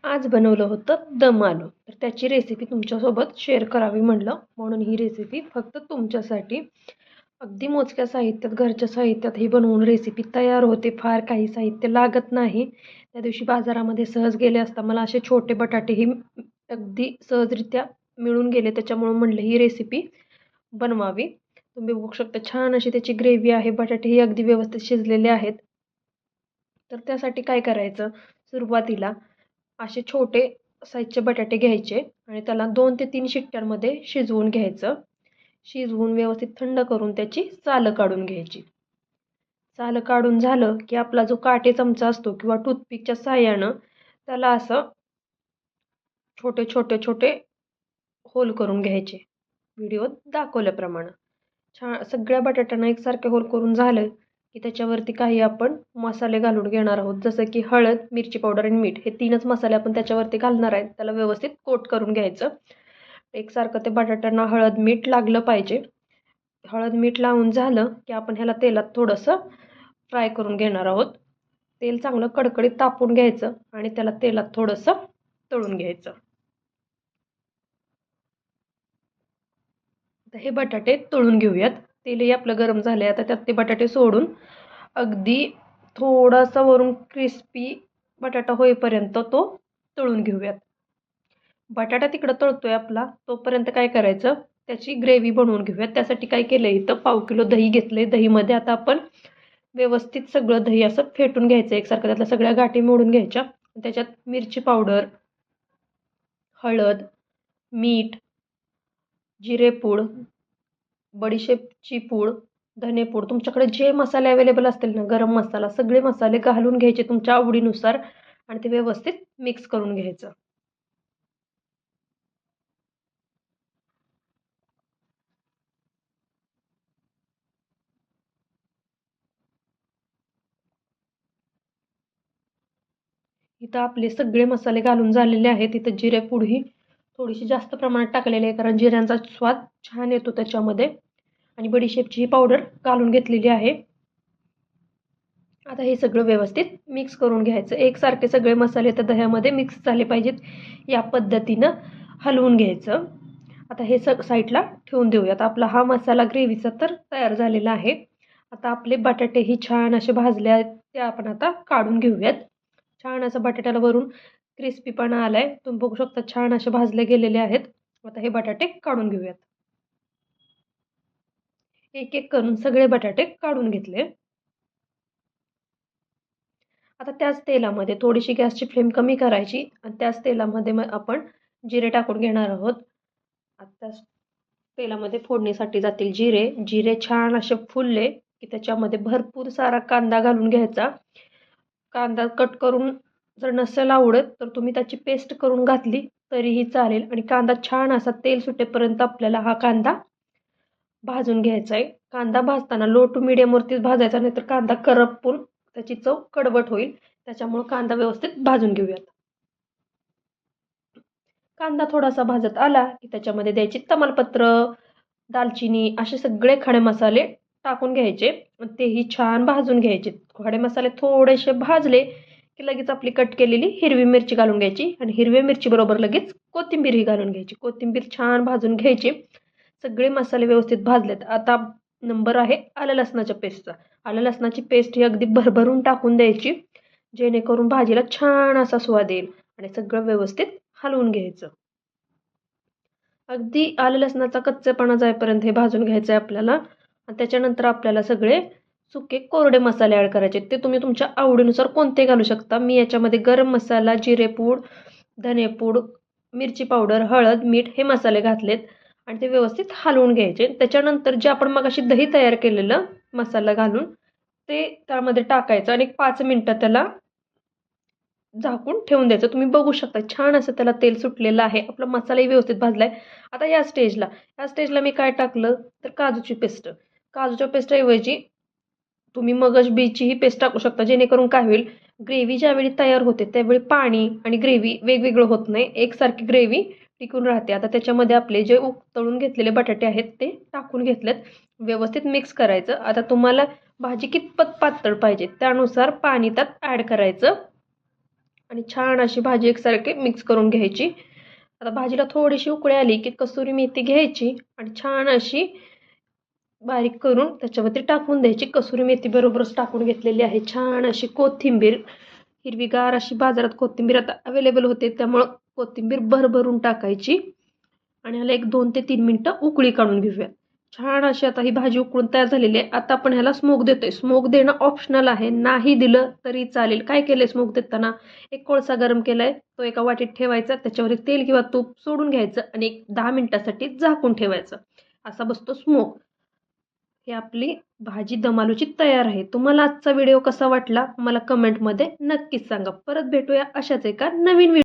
आज बनवलं होतं दम आलू. तर त्याची रेसिपी तुमच्यासोबत शेअर करावी म्हणलं, म्हणून ही रेसिपी फक्त तुमच्यासाठी. अगदी मोजक्या साहित्यात, घरच्या साहित्यात ही बनवून रेसिपी तयार होते. फार काही साहित्य लागत नाही. त्या दिवशी बाजारामध्ये सहज गेले असता मला असे छोटे बटाटेही अगदी सहजरित्या मिळून गेले. त्याच्यामुळं म्हणलं ही रेसिपी बनवावी. तुम्ही बघू शकता छान अशी त्याची ग्रेव्ही आहे. बटाटेही अगदी व्यवस्थित शिजलेले आहेत. तर त्यासाठी काय करायचं, सुरुवातीला असे छोटे साईजचे बटाटे घ्यायचे आणि त्याला 2 ते 3 शिट्ट्यांमध्ये शिजवून घ्यायचं. शिजवून व्यवस्थित थंड करून त्याची सालं काढून घ्यायची. सालं काढून झालं की आपला जो काटे चमचा असतो किंवा टूथपिकच्या साहाय्यानं त्याला असं छोटे छोटे छोटे होल करून घ्यायचे, व्हिडिओत दाखवल्याप्रमाणे. छान सगळ्या बटाट्यांना एकसारखे होल करून झालं की त्याच्यावरती काही आपण मसाले घालून घेणार आहोत, जसं की हळद, मिरची पावडर आणि मीठ. हे 3च मसाले आपण त्याच्यावरती घालणार आहेत. त्याला व्यवस्थित कोट करून घ्यायचं. एकसारखं ते बटाट्यांना हळद मीठ लागलं पाहिजे. हळद मीठ लावून झालं की आपण ह्याला तेलात थोडंसं फ्राय करून घेणार आहोत. तेल चांगलं कडकडीत तापून घ्यायचं आणि त्याला तेलात थोडंसं तळून घ्यायचं. आता हे बटाटे तळून घेऊयात. तेलही आपलं गरम झालंय. आता त्यात ते बटाटे सोडून अगदी थोडासा वरून क्रिस्पी बटाटा होईपर्यंत तो तळून घेऊयात. बटाटा तिकडं तळतोय आपला, तोपर्यंत काय करायचं, त्याची ग्रेव्ही बनवून घेऊयात. त्यासाठी काय केलं, इथं 1/2 किलो दही घेतले. दहीमध्ये आता आपण व्यवस्थित सगळं दही असं फेटून घ्यायचं एकसारखं. त्यातल्या सगळ्या गाठी मोडून घ्यायच्या. त्याच्यात मिरची पावडर, हळद, मीठ, जिरेपूड, बडीशेपची पूड, धनेपूड, तुमच्याकडे जे मसाले अवेलेबल असतील ना, गरम मसाला, सगळे मसाले घालून घ्यायचे तुमच्या आवडीनुसार आणि ते व्यवस्थित मिक्स करून घ्यायचं. इथं आपले सगळे मसाले घालून झालेले आहेत. इथं जिरेपूड ही थोडीशी जास्त प्रमाणात टाकलेली आहे, कारण जिऱ्यांचा स्वाद छान येतो त्याच्यामध्ये. आणि बडीशेपची ही पावडर घालून घेतलेली आहे. आता हे सगळं व्यवस्थित मिक्स करून घ्यायचं. एकसारखे सगळे मसाले त्या दह्यामध्ये मिक्स झाले पाहिजेत, या पद्धतीनं हलवून घ्यायचं. आता हे साईडला ठेवून देऊयात. आपला हा मसाला ग्रेव्हीचा तर तयार झालेला आहे. आता आपले बटाटेही छान असे भाजले आहेत, ते आपण आता काढून घेऊयात. छान असं बटाट्याला वरून क्रिस्पीपणा आलाय, तुम्ही बघू शकता. छान असे भाजले गेलेले आहेत. आता हे बटाटे काढून घेऊयात. एक एक करून सगळे बटाटे काढून घेतले. आता त्याच तेलामध्ये थोडीशी गॅसची फ्लेम कमी करायची आणि त्याच तेलामध्ये मग आपण जिरे टाकून घेणार आहोत. आता तेलामध्ये फोडणीसाठी जातील जिरे. जिरे छान असे फुलले की त्याच्यामध्ये भरपूर सारा कांदा घालून घ्यायचा. कांदा कट करून जर नसेल आवडत तर तुम्ही त्याची पेस्ट करून घातली तरीही चालेल. आणि कांदा छान असा तेल सुटेपर्यंत आपल्याला हा कांदा भाजून घ्यायचा आहे. कांदा भाजताना लो टू मिडियमवरतीच भाजायचा, नाही तर कांदा करपून त्याची चव कडवट होईल. त्याच्यामुळे कांदा व्यवस्थित भाजून घेऊयात. कांदा थोडासा भाजत आला की त्याच्यामध्ये द्यायची तमालपत्र, दालचिनी, असे सगळे खडे मसाले टाकून घ्यायचे. तेही छान भाजून घ्यायचे. खडे मसाले थोडेसे भाजले की लगेच आपली कट केलेली हिरवी मिरची घालून घ्यायची आणि हिरव्या मिरची बरोबर लगेच कोथिंबीरही घालून घ्यायची. कोथिंबीर छान भाजून घ्यायची. सगळे मसाले व्यवस्थित भाजलेत. आता नंबर आहे आलं लसणाच्या पेस्टचा. आलं लसणाची पेस्ट ही अगदी भरभरून टाकून द्यायची, जेणेकरून भाजीला छान असा स्वाद येईल. आणि सगळं व्यवस्थित हलवून घ्यायचं. अगदी आलं लसणाचा कच्चेपणा जाईपर्यंत हे भाजून घ्यायचं आहे आपल्याला. आणि त्याच्यानंतर आपल्याला सगळे सुके कोरडे मसाले ॲड करायचे. ते तुम्ही तुमच्या आवडीनुसार कोणते घालू शकता. मी याच्यामध्ये गरम मसाला, जिरेपूड, धनेपूड, मिरची पावडर, हळद, मीठ हे मसाले घातलेत आणि ते व्यवस्थित हलवून घ्यायचे. त्याच्यानंतर जे आपण मगाशी दही तयार केलेलं मसाला घालून ते त्यामध्ये टाकायचं आणि 5 मिनटं त्याला झाकून ठेवून द्यायचं. तुम्ही बघू शकता छान असं त्याला तेल सुटलेलं आहे. आपला मसालाही व्यवस्थित भाजला आहे. आता या स्टेजला मी काय टाकलं तर काजूची पेस्ट. काजूच्या पेस्टऐवजी तुम्ही मगज बीची ही पेस्ट टाकू शकता, जेणेकरून काय होईल, ग्रेव्ही ज्यावेळी तयार होते त्यावेळी पाणी आणि ग्रेव्ही वेगवेगळं होत नाही, एकसारखी ग्रेव्ही टिकून राहते. आता त्याच्यामध्ये आपले जे तळून घेतलेले बटाटे आहेत ते टाकून घेतलेत. व्यवस्थित मिक्स करायचं. आता तुम्हाला भाजी कितपत पातळ पाहिजे त्यानुसार पाणी त्यात ॲड करायचं आणि छान अशी भाजी एकसारखी मिक्स करून घ्यायची. आता भाजीला थोडीशी उकळी आली की कसुरी मेथी घ्यायची आणि छान अशी बारीक करून त्याच्यावरती टाकून द्यायची. कसुरी मेथी बरोबरच टाकून घेतलेली आहे. छान अशी कोथिंबीर, हिरवीगार अशी बाजारात कोथिंबीर आता अवेलेबल होते, त्यामुळं कोथिंबीर भरभरून टाकायची आणि ह्याला एक 2 ते 3 मिनटं उकळी काढून घेऊया. छान अशी आता ही भाजी उकळून तयार झालेली आहे. आता आपण ह्याला स्मोक देतोय. स्मोक देणं ऑप्शनल आहे, नाही दिलं तरी चालेल. काय केलंय स्मोक देताना, एक कोळसा गरम केलाय, तो एका वाटीत ठेवायचा, त्याच्यावर तेल किंवा तूप सोडून घ्यायचं आणि एक 10 मिनिटासाठी झाकून ठेवायचं. असा बसतो स्मोक. ही आपली भाजी दम आलूची तयार आहे. तुम्हाला आजचा व्हिडिओ कसा वाटला मला कमेंटमध्ये नक्कीच सांगा. परत भेटूया अशाच एका नवीन व्हिडिओ.